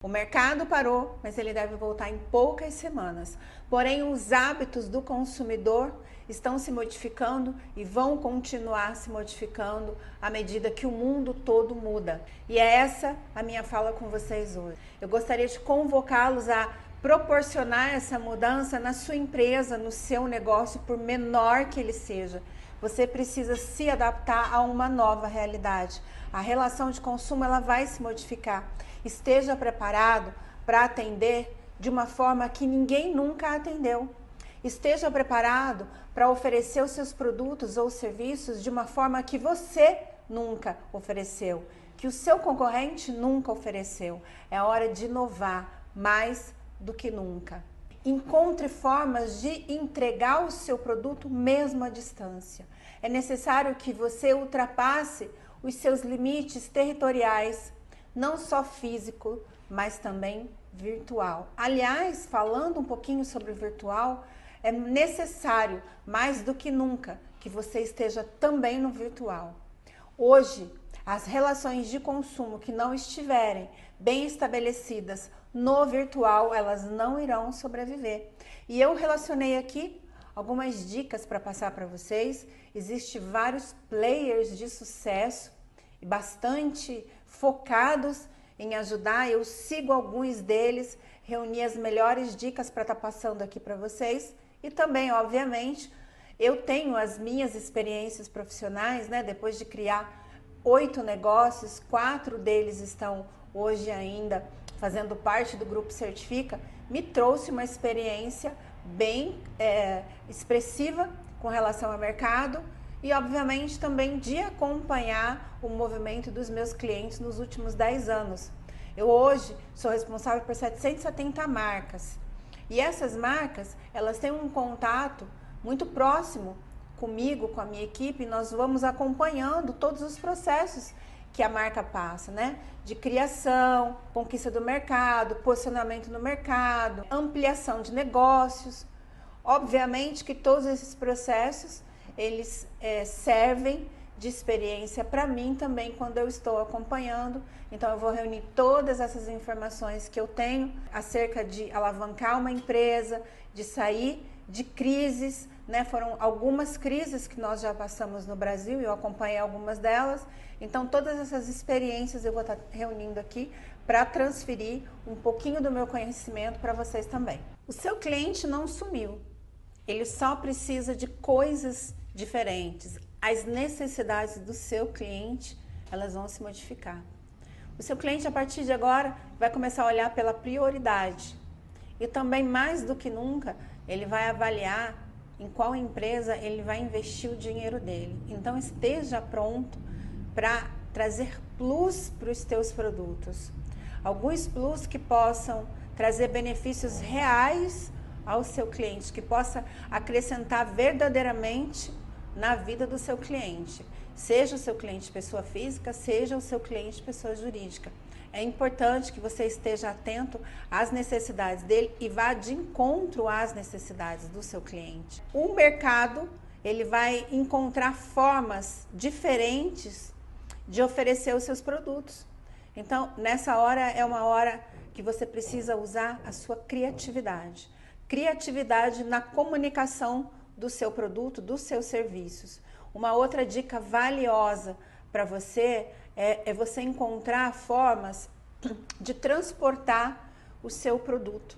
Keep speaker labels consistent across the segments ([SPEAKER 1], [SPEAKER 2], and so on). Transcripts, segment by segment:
[SPEAKER 1] O mercado parou, mas ele deve voltar em poucas semanas. Porém, os hábitos do consumidor estão se modificando e vão continuar se modificando à medida que o mundo todo muda. E é essa a minha fala com vocês hoje. Eu gostaria de convocá-los a proporcionar essa mudança na sua empresa, no seu negócio, por menor que ele seja. Você precisa se adaptar a uma nova realidade. A relação de consumo ela vai se modificar. Esteja preparado para atender de uma forma que ninguém nunca atendeu. Esteja preparado para oferecer os seus produtos ou serviços de uma forma que você nunca ofereceu, que o seu concorrente nunca ofereceu. É hora de inovar mais do que nunca. Encontre formas de entregar o seu produto mesmo à distância. É necessário que você ultrapasse os seus limites territoriais, não só físico, mas também virtual. Aliás, falando um pouquinho sobre o virtual, é necessário, mais do que nunca, que você esteja também no virtual. Hoje, as relações de consumo que não estiverem bem estabelecidas no virtual, elas não irão sobreviver. E eu relacionei aqui algumas dicas para passar para vocês. Existem vários players de sucesso e bastante focados em ajudar. Eu sigo alguns deles, reuni as melhores dicas para estar passando aqui para vocês. E também, obviamente, eu tenho as minhas experiências profissionais, né? Depois de criar 8 negócios, 4 deles estão hoje ainda fazendo parte do Grupo Certifica, me trouxe uma experiência bem expressiva com relação ao mercado e, obviamente, também de acompanhar o movimento dos meus clientes nos últimos 10 anos. Eu hoje sou responsável por 770 marcas e essas marcas, elas têm um contato muito próximo comigo, com a minha equipe. Nós vamos acompanhando todos os processos que a marca passa, né? De criação, conquista do mercado, posicionamento no mercado, ampliação de negócios. Obviamente que todos esses processos, eles servem de experiência para mim também quando eu estou acompanhando. Então eu vou reunir todas essas informações que eu tenho acerca de alavancar uma empresa, de sair de crises, né? Foram algumas crises que nós já passamos no Brasil e eu acompanhei algumas delas. Então todas essas experiências eu vou estar reunindo aqui para transferir um pouquinho do meu conhecimento para vocês também. O seu cliente não sumiu, ele só precisa de coisas diferentes. As necessidades do seu cliente, elas vão se modificar. O seu cliente, a partir de agora, vai começar a olhar pela prioridade. E também, mais do que nunca, ele vai avaliar em qual empresa ele vai investir o dinheiro dele. Então, esteja pronto para trazer plus para os teus produtos. Alguns plus que possam trazer benefícios reais ao seu cliente, que possa acrescentar verdadeiramente na vida do seu cliente, seja o seu cliente pessoa física, seja o seu cliente pessoa jurídica. É importante que você esteja atento às necessidades dele e vá de encontro às necessidades do seu cliente. O mercado, ele vai encontrar formas diferentes de oferecer os seus produtos. Então, nessa hora é uma hora que você precisa usar a sua criatividade. Criatividade na comunicação do seu produto, dos seus serviços. Uma outra dica valiosa para você é você encontrar formas de transportar o seu produto.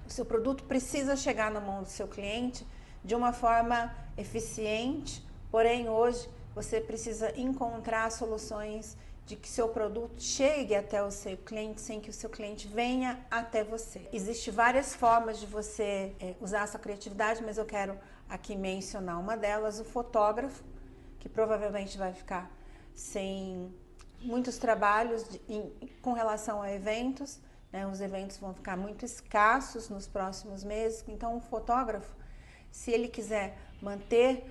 [SPEAKER 1] O seu produto precisa chegar na mão do seu cliente de uma forma eficiente, porém hoje você precisa encontrar soluções de que seu produto chegue até o seu cliente sem que o seu cliente venha até você. Existem várias formas de você usar a sua criatividade, mas eu quero aqui mencionar uma delas, o fotógrafo, que provavelmente vai ficar sem muitos trabalhos com relação a eventos, né? Os eventos vão ficar muito escassos nos próximos meses, então o fotógrafo, se ele quiser manter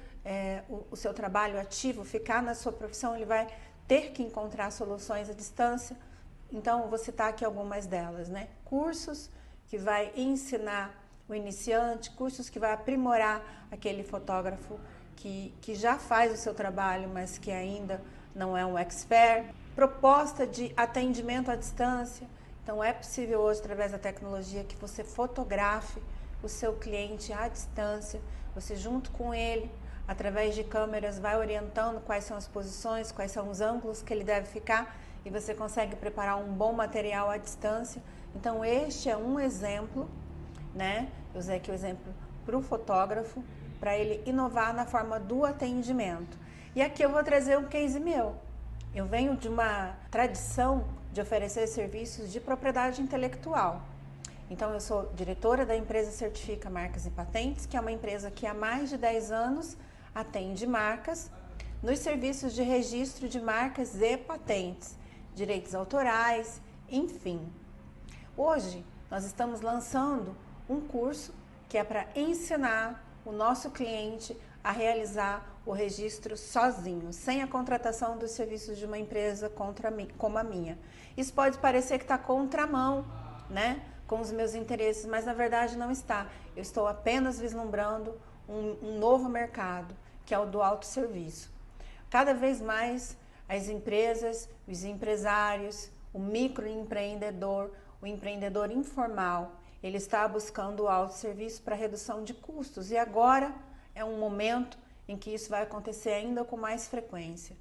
[SPEAKER 1] o seu trabalho ativo, ficar na sua profissão, ele vai ter que encontrar soluções à distância. Então, vou citar aqui algumas delas, né? Cursos que vai ensinar o iniciante, cursos que vai aprimorar aquele fotógrafo que já faz o seu trabalho, mas que ainda não é um expert. Proposta de atendimento à distância. Então é possível hoje, através da tecnologia, que você fotografe o seu cliente à distância, você junto com ele, através de câmeras, vai orientando quais são as posições, quais são os ângulos que ele deve ficar, e você consegue preparar um bom material à distância. Então este é um exemplo, né? Eu usei aqui o exemplo para o fotógrafo, para ele inovar na forma do atendimento. E aqui eu vou trazer um case meu. Eu venho de uma tradição de oferecer serviços de propriedade intelectual. Então eu sou diretora da empresa Certifica Marcas e Patentes, que é uma empresa que há mais de 10 anos atende marcas nos serviços de registro de marcas e patentes, direitos autorais, enfim. Hoje nós estamos lançando um curso que é para ensinar o nosso cliente a realizar o registro sozinho, sem a contratação dos serviços de uma empresa como a minha. Isso pode parecer que está contramão, né, com os meus interesses, mas na verdade não está. Eu estou apenas vislumbrando um novo mercado, que é o do autosserviço. Cada vez mais as empresas, os empresários, o microempreendedor, o empreendedor informal, ele está buscando o autosserviço para redução de custos, e agora é um momento em que isso vai acontecer ainda com mais frequência.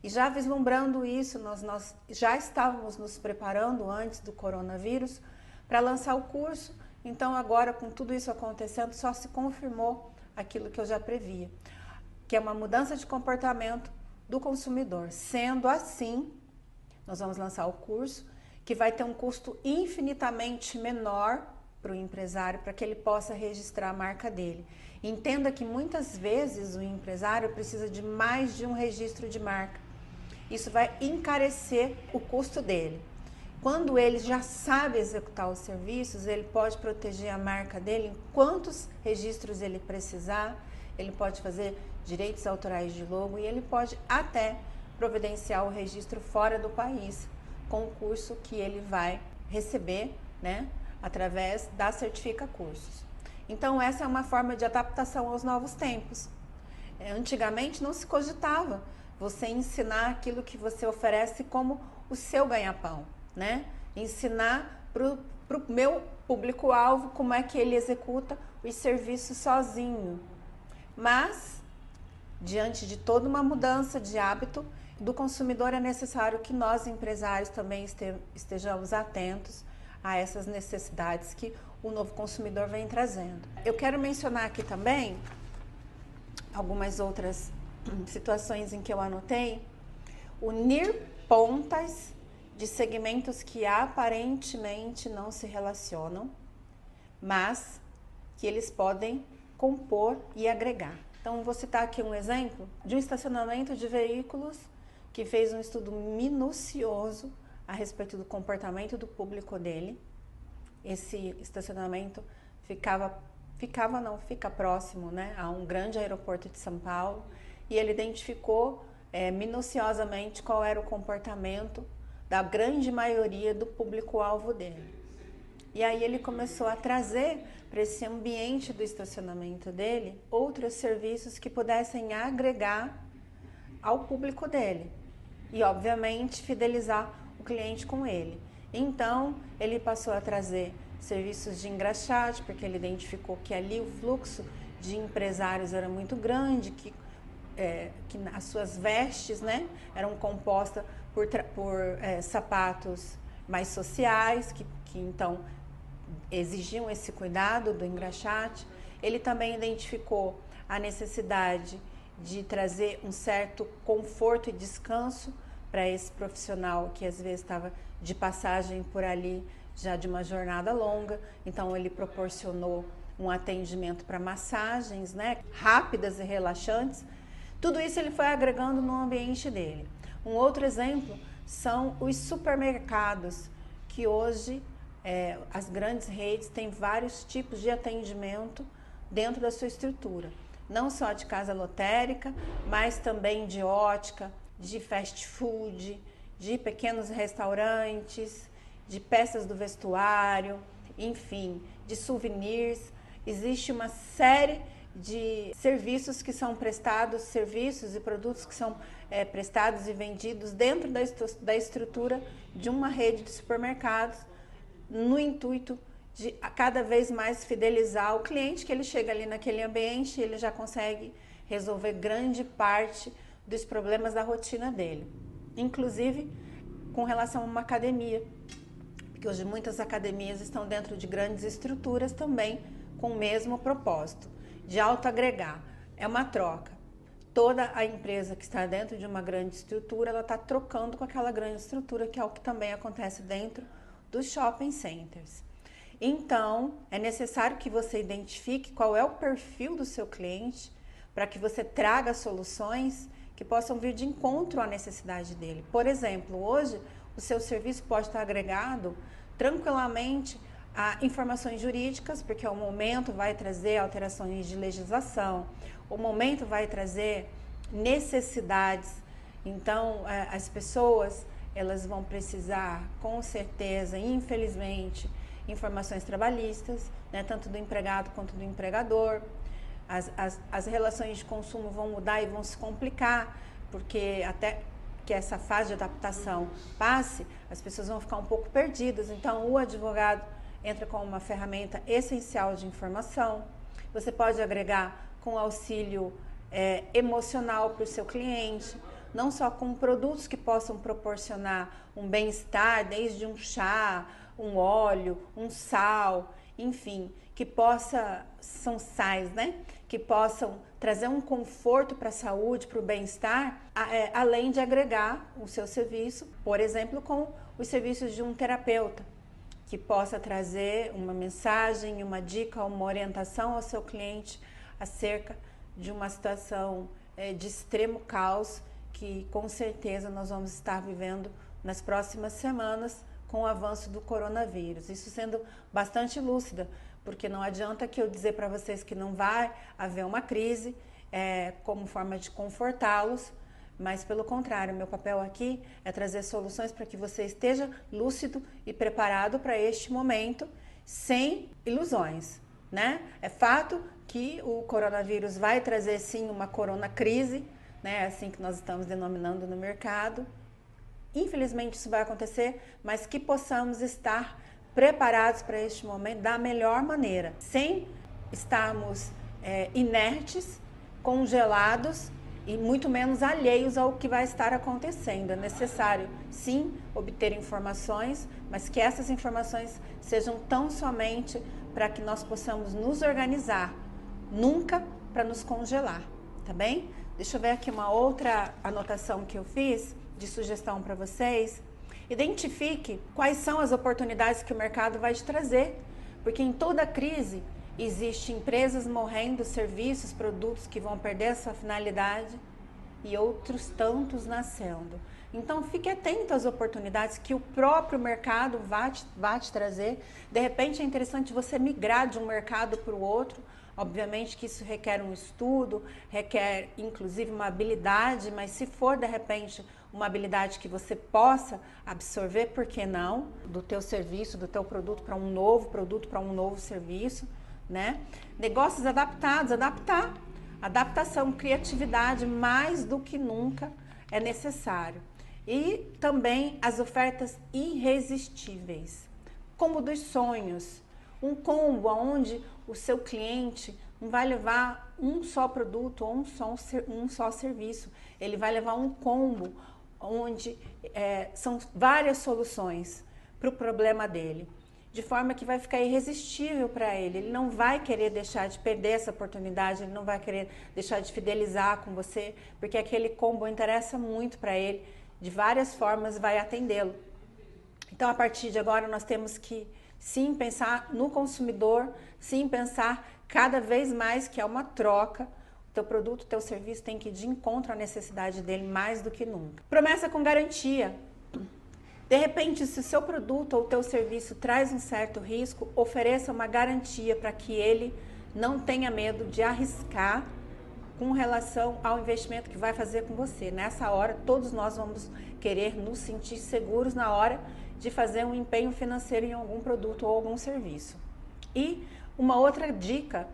[SPEAKER 1] E já vislumbrando isso, nós já estávamos nos preparando antes do coronavírus para lançar o curso. Então agora, com tudo isso acontecendo, só se confirmou aquilo que eu já previa, que é uma mudança de comportamento do consumidor. Sendo assim, nós vamos lançar o curso, que vai ter um custo infinitamente menor para o empresário, para que ele possa registrar a marca dele. Entenda que muitas vezes o empresário precisa de mais de um registro de marca. Isso vai encarecer o custo dele. Quando ele já sabe executar os serviços, ele pode proteger a marca dele em quantos registros ele precisar, ele pode fazer direitos autorais de logo e ele pode até providenciar o registro fora do país, com o curso que ele vai receber, né, através da Certifica Cursos. Então essa é uma forma de adaptação aos novos tempos. Antigamente não se cogitava você ensinar aquilo que você oferece como o seu ganha-pão, né? Ensinar para o meu público-alvo como é que ele executa os serviços sozinho. Mas, diante de toda uma mudança de hábito do consumidor, é necessário que nós, empresários, também estejamos atentos a essas necessidades que o novo consumidor vem trazendo. Eu quero mencionar aqui também algumas outras situações em que eu anotei: unir pontas de segmentos que aparentemente não se relacionam, mas que eles podem compor e agregar. Então, vou citar aqui um exemplo de um estacionamento de veículos que fez um estudo minucioso a respeito do comportamento do público dele. Esse estacionamento fica próximo, né, a um grande aeroporto de São Paulo, e ele identificou minuciosamente qual era o comportamento da grande maioria do público-alvo dele. E aí ele começou a trazer para esse ambiente do estacionamento dele outros serviços que pudessem agregar ao público dele e, obviamente, fidelizar o cliente com ele. Então, ele passou a trazer serviços de engraxate, porque ele identificou que ali o fluxo de empresários era muito grande, que as suas vestes, né, eram compostas por sapatos mais sociais, que então exigiam esse cuidado do engraxate. Ele também identificou a necessidade de trazer um certo conforto e descanso para esse profissional que às vezes estava de passagem por ali já de uma jornada longa. Então ele proporcionou um atendimento para massagens, né, rápidas e relaxantes. Tudo isso ele foi agregando no ambiente dele. Um outro exemplo são os supermercados, que hoje as grandes redes têm vários tipos de atendimento dentro da sua estrutura. Não só de casa lotérica, mas também de ótica, de fast food, de pequenos restaurantes, de peças do vestuário, enfim, de souvenirs. Existe uma série de serviços que são prestados, serviços e produtos que são prestados e vendidos dentro da estrutura de uma rede de supermercados, no intuito de cada vez mais fidelizar o cliente, que ele chega ali naquele ambiente e ele já consegue resolver grande parte dos problemas da rotina dele. Inclusive com relação a uma academia, porque hoje muitas academias estão dentro de grandes estruturas também com o mesmo propósito, de auto-agregar. É uma troca. Toda a empresa que está dentro de uma grande estrutura, ela está trocando com aquela grande estrutura, que é o que também acontece dentro dos shopping centers. Então, é necessário que você identifique qual é o perfil do seu cliente para que você traga soluções que possam vir de encontro à necessidade dele. Por exemplo, hoje o seu serviço pode estar agregado tranquilamente a informações jurídicas, porque o momento vai trazer alterações de legislação, o momento vai trazer necessidades. Então, as pessoas, elas vão precisar, com certeza, infelizmente, informações trabalhistas, né, tanto do empregado quanto do empregador. As relações de consumo vão mudar e vão se complicar, porque até que essa fase de adaptação passe, as pessoas vão ficar um pouco perdidas. Então, o advogado entra como uma ferramenta essencial de informação. Você pode agregar com auxílio emocional para o seu cliente, não só com produtos que possam proporcionar um bem-estar, desde um chá, um óleo, um sal, enfim, que são sais, né? Que possam trazer um conforto para a saúde, para o bem-estar, além de agregar o seu serviço, por exemplo, com os serviços de um terapeuta, que possa trazer uma mensagem, uma dica, uma orientação ao seu cliente acerca de uma situação de extremo caos que com certeza nós vamos estar vivendo nas próximas semanas com o avanço do coronavírus. Isso sendo bastante lúcida, porque não adianta que eu dizer para vocês que não vai haver uma crise como forma de confortá-los, mas pelo contrário, meu papel aqui é trazer soluções para que você esteja lúcido e preparado para este momento, sem ilusões, né? É fato que o coronavírus vai trazer sim uma coronacrise, né? Assim que nós estamos denominando no mercado. Infelizmente isso vai acontecer, mas que possamos estar preparados para este momento da melhor maneira, sem estarmos inertes, congelados e muito menos alheios ao que vai estar acontecendo. É necessário, sim, obter informações, mas que essas informações sejam tão somente para que nós possamos nos organizar, nunca para nos congelar, tá bem? Deixa eu ver aqui uma outra anotação que eu fiz de sugestão para vocês. Identifique quais são as oportunidades que o mercado vai te trazer, porque em toda crise existem empresas morrendo, serviços, produtos que vão perder a sua finalidade e outros tantos nascendo. Então fique atento às oportunidades que o próprio mercado vai te trazer. De repente é interessante você migrar de um mercado para o outro. Obviamente que isso requer um estudo, requer inclusive uma habilidade, mas se for de repente uma habilidade que você possa absorver, por que não, do teu serviço, do teu produto para um novo produto, para um novo serviço, né? Negócios adaptados, adaptação, criatividade, mais do que nunca é necessário. E também as ofertas irresistíveis, como dos sonhos, um combo onde o seu cliente não vai levar um só produto ou um só serviço, ele vai levar um combo onde são várias soluções para o problema dele, de forma que vai ficar irresistível para ele. Ele não vai querer deixar de perder essa oportunidade, ele não vai querer deixar de fidelizar com você, porque aquele combo interessa muito para ele, de várias formas vai atendê-lo. Então, a partir de agora, nós temos que sim pensar no consumidor, sim pensar cada vez mais que é uma troca. O teu produto, o teu serviço tem que ir de encontro à necessidade dele mais do que nunca. Promessa com garantia. De repente, se o seu produto ou o teu serviço traz um certo risco, ofereça uma garantia para que ele não tenha medo de arriscar com relação ao investimento que vai fazer com você. Nessa hora, todos nós vamos querer nos sentir seguros na hora de fazer um empenho financeiro em algum produto ou algum serviço. E uma outra dica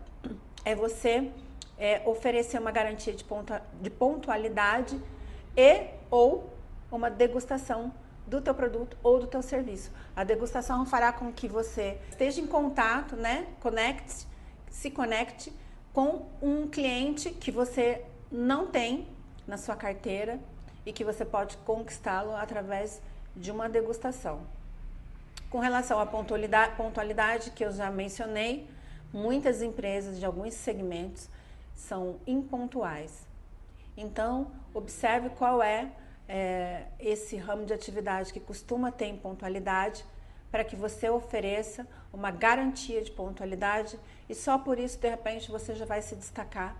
[SPEAKER 1] é você oferecer uma garantia de pontualidade e ou uma degustação do teu produto ou do teu serviço. A degustação fará com que você esteja em contato, né? Se conecte com um cliente que você não tem na sua carteira e que você pode conquistá-lo através de uma degustação. Com relação à pontualidade que eu já mencionei, muitas empresas de alguns segmentos são impontuais. Então, observe qual é esse ramo de atividade que costuma ter impontualidade, para que você ofereça uma garantia de pontualidade e só por isso, de repente, você já vai se destacar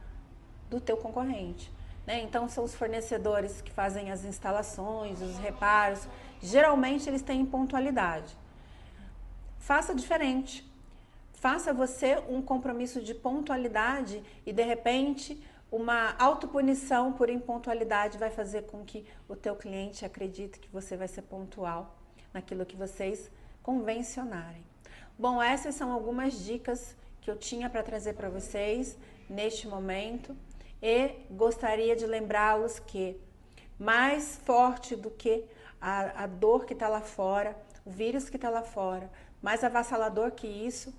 [SPEAKER 1] do teu concorrente, né? Então, são os fornecedores que fazem as instalações, os reparos, geralmente eles têm impontualidade. Faça diferente. Faça você um compromisso de pontualidade e, de repente, uma autopunição por impontualidade vai fazer com que o teu cliente acredite que você vai ser pontual naquilo que vocês convencionarem. Bom, essas são algumas dicas que eu tinha para trazer para vocês neste momento e gostaria de lembrá-los que mais forte do que a dor que está lá fora, o vírus que está lá fora, mais avassalador que isso,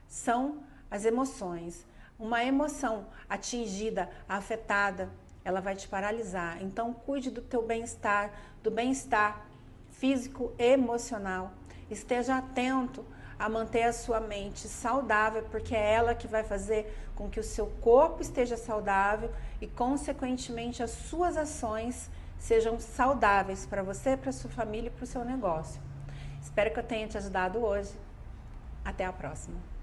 [SPEAKER 1] são as emoções. Uma emoção atingida, afetada, ela vai te paralisar. Então, cuide do teu bem-estar, do bem-estar físico e emocional. Esteja atento a manter a sua mente saudável, porque é ela que vai fazer com que o seu corpo esteja saudável e, consequentemente, as suas ações sejam saudáveis para você, para sua família e para o seu negócio. Espero que eu tenha te ajudado hoje. Até a próxima.